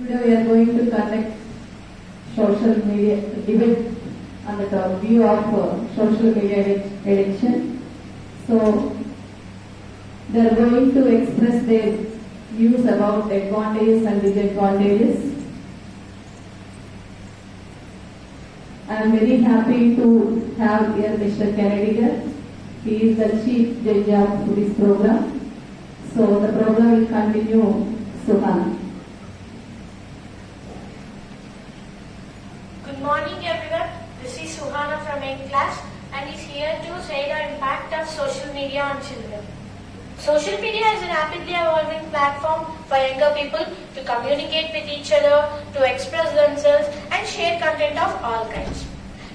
Today we are going to conduct social media debate on the view of social media addiction. So they are going to express their views about advantages and disadvantages. I am very happy to have here Mr. Kennedy. He is the chief judge of this program. So the program will continue. Suhana. Good morning everyone. This is Suhana from 8th class and is here to say the impact of social media on children. Social media is a rapidly evolving platform for younger people to communicate with each other, to express themselves and share content of all kinds.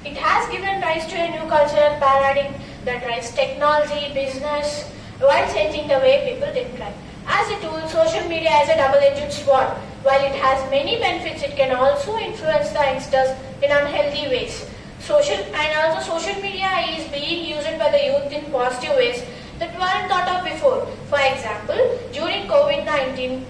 It has given rise to a new cultural paradigm that drives technology, business, while changing the way people interact. As a tool, social media is a double-edged sword. While it has many benefits, it can also influence the youngsters in unhealthy ways. Social media is being used by the youth in positive ways that weren't thought of before. For example, during COVID-19,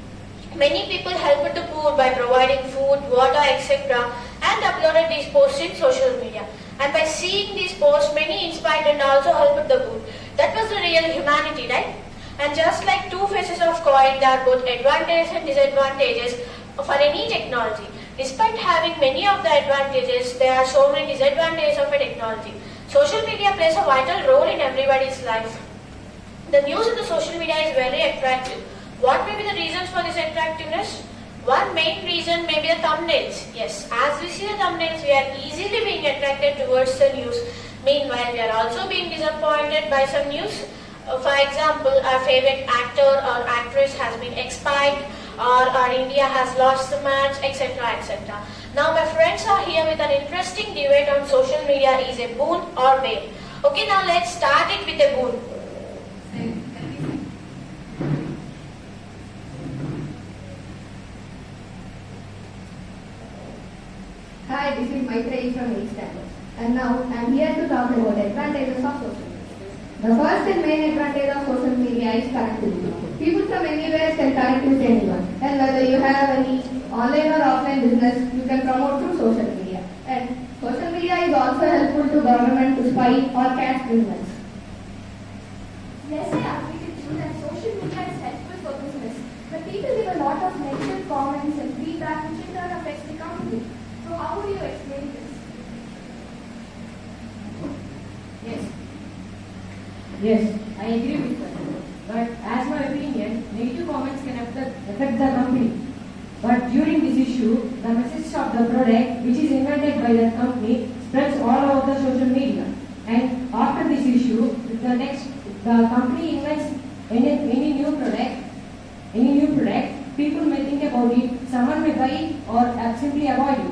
many people helped the poor by providing food, water, etc. and uploaded these posts in social media. And by seeing these posts, many inspired and also helped the poor. That was the real humanity, right? And just like two faces of coin, there are both advantages and disadvantages for any technology. Despite having many of the advantages, there are so many disadvantages of a technology. Social media plays a vital role in everybody's life. The news in the social media is very attractive. What may be the reasons for this attractiveness? One main reason may be the thumbnails. Yes, as we see the thumbnails, we are easily being attracted towards the news. Meanwhile, we are also being disappointed by some news. For example, our favorite actor or actress has been expired, or our India has lost the match, etc. etc. Now my friends are here with an interesting debate on social media is a boon or bane. Okay, now let's start it with a boon. Hi, this is Maitreyi from 8th standard. And now I am here to talk about advantages of social media. The first and main advantage of social media is connectivity. People from anywhere can connect with anyone. And whether you have any online or offline business, you can promote through social media. And social media is also helpful to government to spy or catch criminals. Yes, I agree with you that social media is helpful for business. But people give a lot of negative comments and feedback which in turn affects the company. So how would you explain this? Yes, I agree with that. But as my opinion, negative comments can affect the company. But during this issue, the message of the product which is invented by the company spreads all over the social media. And after this issue, the company invents any new product, people may think about it, someone may buy it or simply avoid it.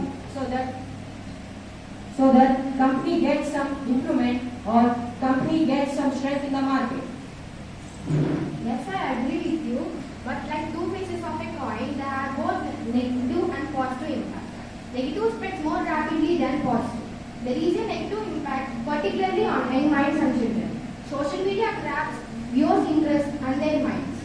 So that company gets some improvement or company gets some strength in the market. Yes, I agree with you. But like two faces of a coin, there are both negative and positive impact. Negative spreads more rapidly than positive. There is a negative impact, particularly on young minds and children. Social media grabs viewers' interest and their minds.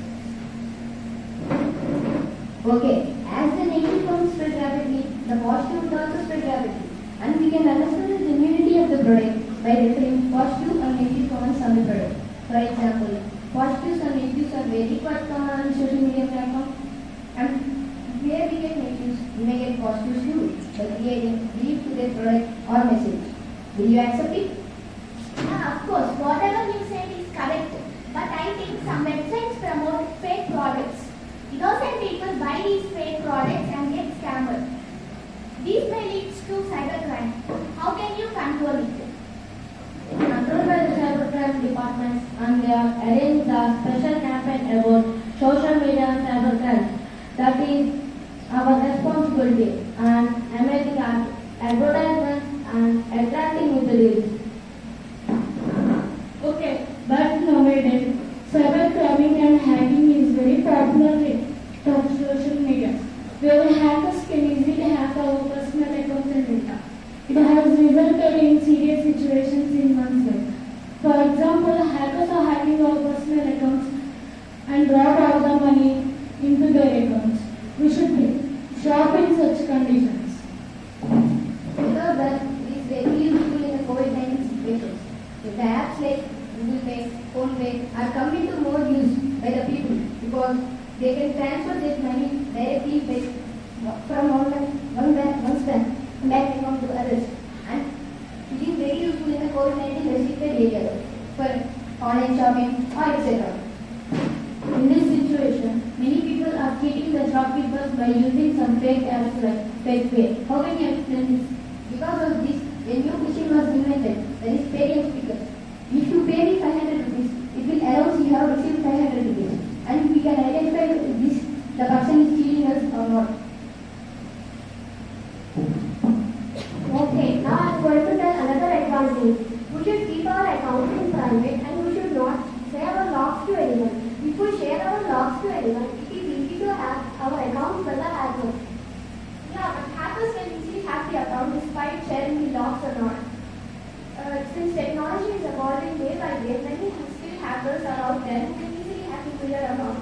Okay, as the negative comments spread rapidly, the positive would also spread rapidly. And we can understand the genuinity of the product by referring positive and negative comments on the product. For example, positives and negatives are very quite common on social media platforms. And where we get negatives, we may get positives too, by creating belief to their product or message. Will you accept it? Of course, whatever you said is correct. But I think some websites promote fake products. Innocent people buy these fake products and get scammed. These may lead to cybercrime. How can you control it? Controlled by the cybercrime departments, and they have arranged a special campaign about social media and cybercrime. That is our responsibility and making advertisements and attracting with the deals. Okay, but nowadays cybercrime and hacking is very popular on social media, where hackers can easily hack our personal accounts and data. It has resulted in serious situations in one's life. For example, hackers are hacking our personal accounts and rob all the money into their accounts. We should job in such conditions? Because that is very useful in the COVID-19 situations. The apps like Google Pay, Phone Pay are coming to more use by the people because they can transfer their money directly from one bank account to others. And it is very useful in the COVID-19 restricted areas for online shopping or etc. In this situation, many people are cheating the shopkeepers by using some fake apps like FakePay. How can you explain this? Because of this, a new machine was invented, that is pay and speakers. If you pay me 500 rupees, it will announce you have received 500 rupees. And we can identify this, the person is cheating us or not. Okay, now I am going to tell another advantage. We should keep our accounts in private and we should not share our logs to anyone. If we share our logs to anyone, it is easy to hack our accounts by the hackers. Yeah, but hackers can easily hack the account despite sharing the logs or not. Since technology is evolving day by day, many skilled hackers are out there who can easily hack into your account.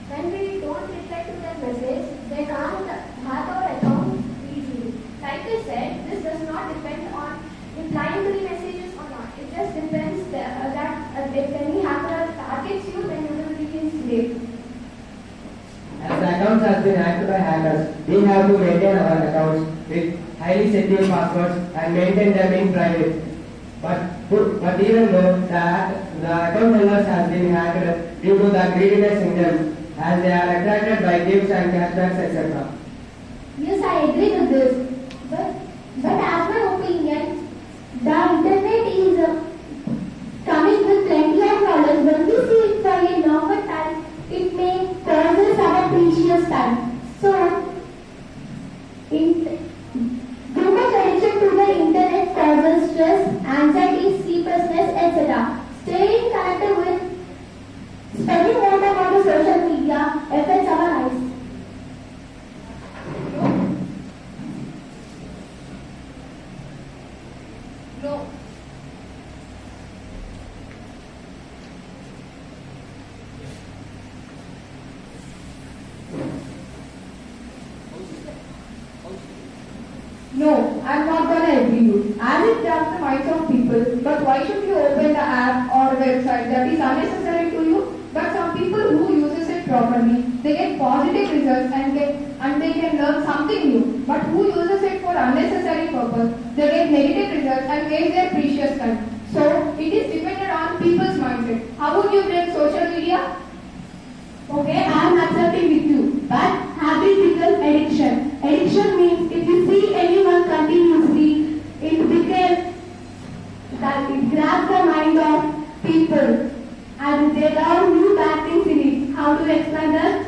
When we don't reply to their message, they can't hack our account easily. Like I said, this does not depend on replying to the messages or not. It just depends that if any hacker targets you, then you will be his slave. As the accounts has been hacked by hackers, we have to maintain our accounts with highly secure passwords and maintain them in private. But even though the account holders has been hacked due to the greediness in them, as they are attracted by gifts and cashbacks, etc. Yes, I agree with this. But as my opinion, the internet is coming with plenty of knowledge. When we see it for a longer time, it may cause our precious time. So, too much addiction to the internet causes stress, anxiety, sleeplessness, etc. Staying connected with spending more time on the social media affects our lives. No. No, I'm not gonna agree with you. As it grabs the minds of people, but why should you open the app or website that is unnecessary to you? But some people who uses it properly, they get positive results and they can learn something new. But who uses it for unnecessary purpose, they get negative results and waste their precious time. So it is dependent on people's mindset. How would you blame social media? Okay, I am accepting with you. But habit becomes addiction. Addiction means if you see anyone continuously, it grabs the mind of people and they learn new bad things in it. How do you explain that?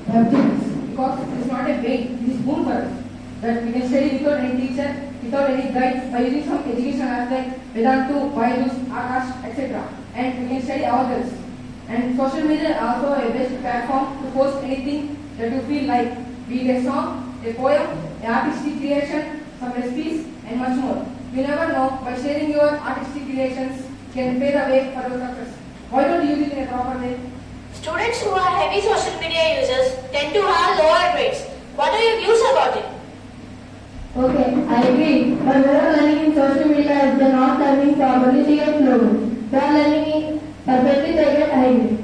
Because it is not a break, it is boon for us. That we can study without any teacher, without any guide, by using some education apps like Vedantu, Byju's, Akash, etc. And we can study ourselves. And social media is also a best platform to post anything that you feel like, be it a song, a poem, an artistic creation, some recipes, and much more. You never know, by sharing your artistic creations can pave the way for your success. Why don't you use it in a proper way? Students who are heavy social media users tend to have lower grades. What are your views about it? Okay, I agree. But we are learning in social media if they are not learning properly, they get low. They are learning it perfectly, they get high grade.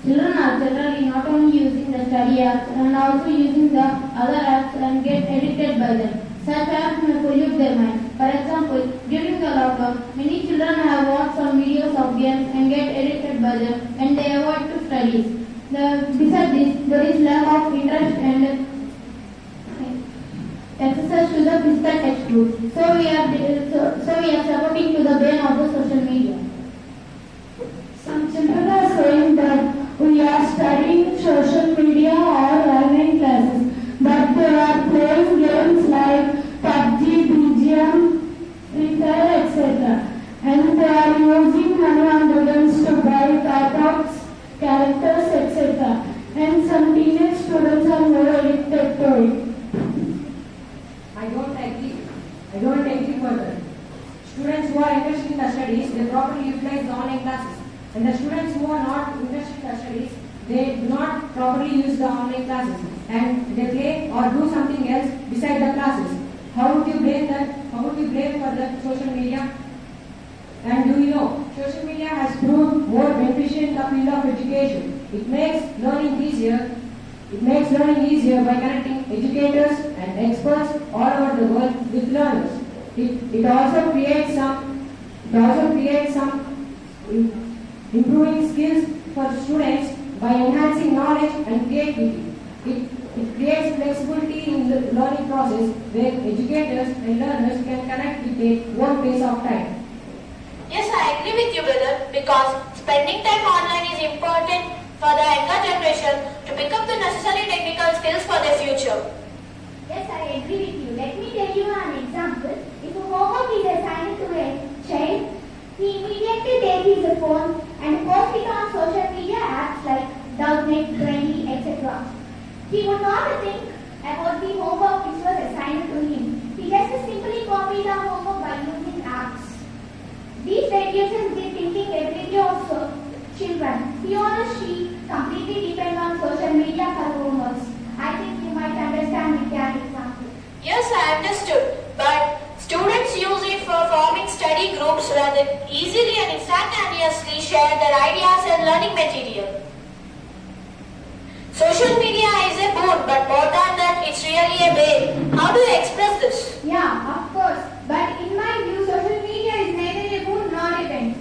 Children are generally not only using the study apps and also using the other apps and get addicted by them. Such apps may pollute their mind. For example, during the lockdown, many children have watched some videos of games and get addicted by them and they avoid to studies. Besides this, there is lack of interest and access to the physical textbooks. So we are supporting to the brain of the social media. Some children are saying that we are studying social media or online classes, but they are playing games like PUBG, BGM, Free Fire, etc. And they are using money on the games to buy cartoons, characters, etc. And some teenage students are more addicted to it. I don't agree further. Students who are interested in the studies, they properly and they play or do something else beside the classes. How would you blame that? How would you blame for the social media? And do you know, social media has proved more beneficial in the field of education. It makes learning easier. It makes learning easier by connecting educators and experts all over the world with learners. It also creates some improving skills for students by enhancing knowledge and creativity. It creates flexibility in the learning process where educators and learners can connect with their own pace of time. Yes, I agree with you, brother, because spending time online is important for the younger generation to pick up the necessary technical skills for their future. Yes, I agree with you. Let me tell you an example. If a homework is assigned to a child, he immediately takes his phone and posts it on social media apps like Doubtnet, Brainly, etc. He would not think about the homework which was assigned to him. He just simply copies the homework by using apps. These reduces the thinking ability of children. He or she completely depend on social media for homeworks. I think you might understand with that example. Yes, I understood. But students use it for forming study groups where they easily and instantaneously share their ideas and learning material. Social media is a boon, but more than that, it's really a bane. How do you express this? Yeah, of course. But in my view, social media is neither a boon nor a bane.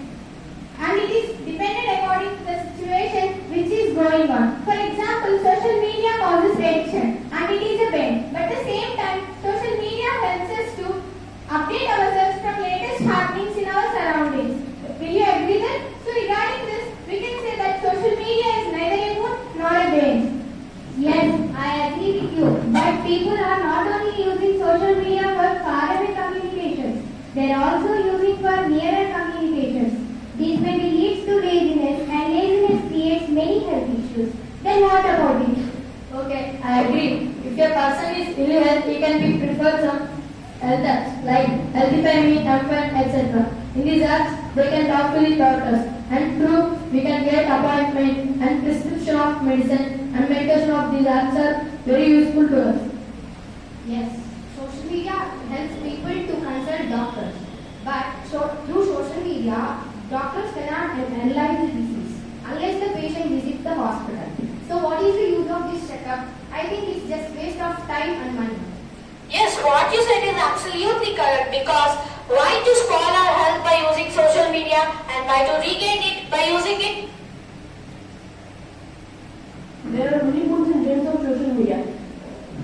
And it is dependent according to the situation which is going on. For example, social media causes addiction and it is a bane. But at the same time, social media helps us to update ourselves from latest happenings in our surroundings. Will you agree that? So regarding this, we can say that social media is neither a boon nor a bane. Yes, I agree with you. But people are not only using social media for faraway communications, they are also using for nearer communications. This may be leads to laziness, and laziness creates many health issues. Then what about it? Okay, I agree. If a person is ill health, he can be preferred some health apps like Healthify Me, Ampen, etc. In these apps, they can talk to the doctors, and through we can get appointment and prescription of medicine and medication of these apps are very useful to us. Yes, social media helps people to consult doctors. But through social media, doctors cannot analyze the disease unless the patient visits the hospital. So what is the use of this checkup? I think it's just waste of time and money. Yes, what you said is absolutely correct, because why to spoil our health by using social media and why to regain it by using it? There are many boons and gains of social media.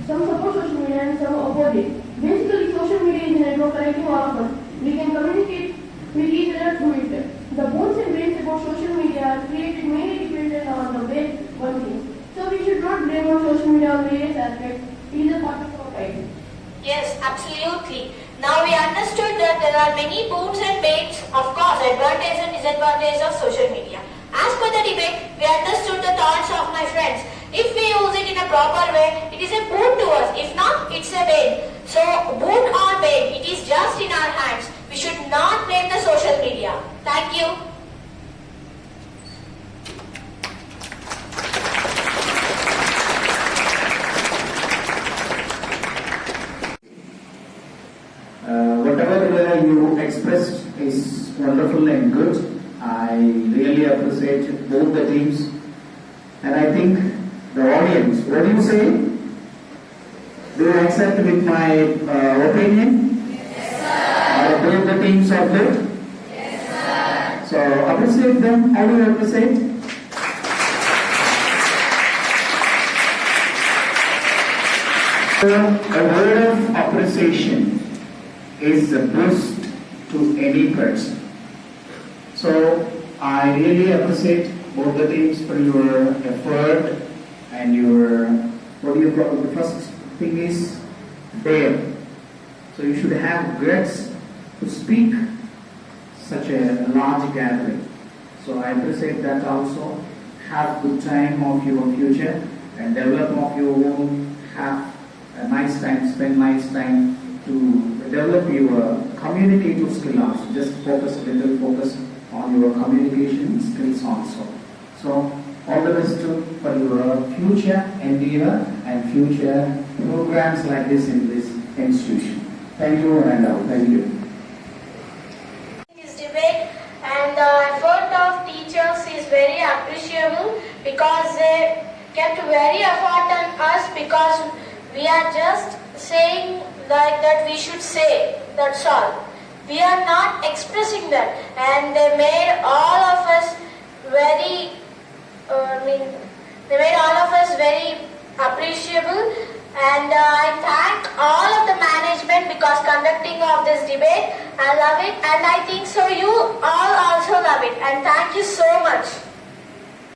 Some support social media and some oppose it. Basically, social media is a network connecting all of us. We can communicate with each other through it. The boons and gains about social media are created mainly dependent on the way one thinks. So we should not blame on social media on various aspects. It is a part of our life. Yes, absolutely. Now we understood that there are many boons and banes, of course, advantages and disadvantages of social media. As per the debate, we understood the thoughts of my friends. If we use it in a proper way, it is a boon to us. If not, it's a bane. So, boon or bane, it is just in our hands. We should not blame the social media. Thank you. Whatever you expressed is wonderful and good. I really appreciate both the teams, and I think the audience. What do you say? Do you accept with my opinion? Yes, sir. Both the teams are good? Yes, sir. So appreciate them. How do you appreciate? A word of appreciation is a boost to any person. So I really appreciate both the teams for your effort and your, what do you call it? The first thing is dare. So you should have guts to speak such a large gathering. So I appreciate that also. Have good time of your future and develop of your own. Have a nice time, spend nice time to develop your communicative skill also. Just focus a little, focus on your communication skills also. So all the best for your future endeavor and future programs like this in this institution. Thank you and thank you. This debate and the effort of teachers is very appreciable because they kept very effort on us because we are just saying like that we should say, that's all. We are not expressing that, and they made all of us very, they made all of us very appreciable, and I thank all of the management because conducting of this debate. I love it, and I think so you all also love it, and thank you so much.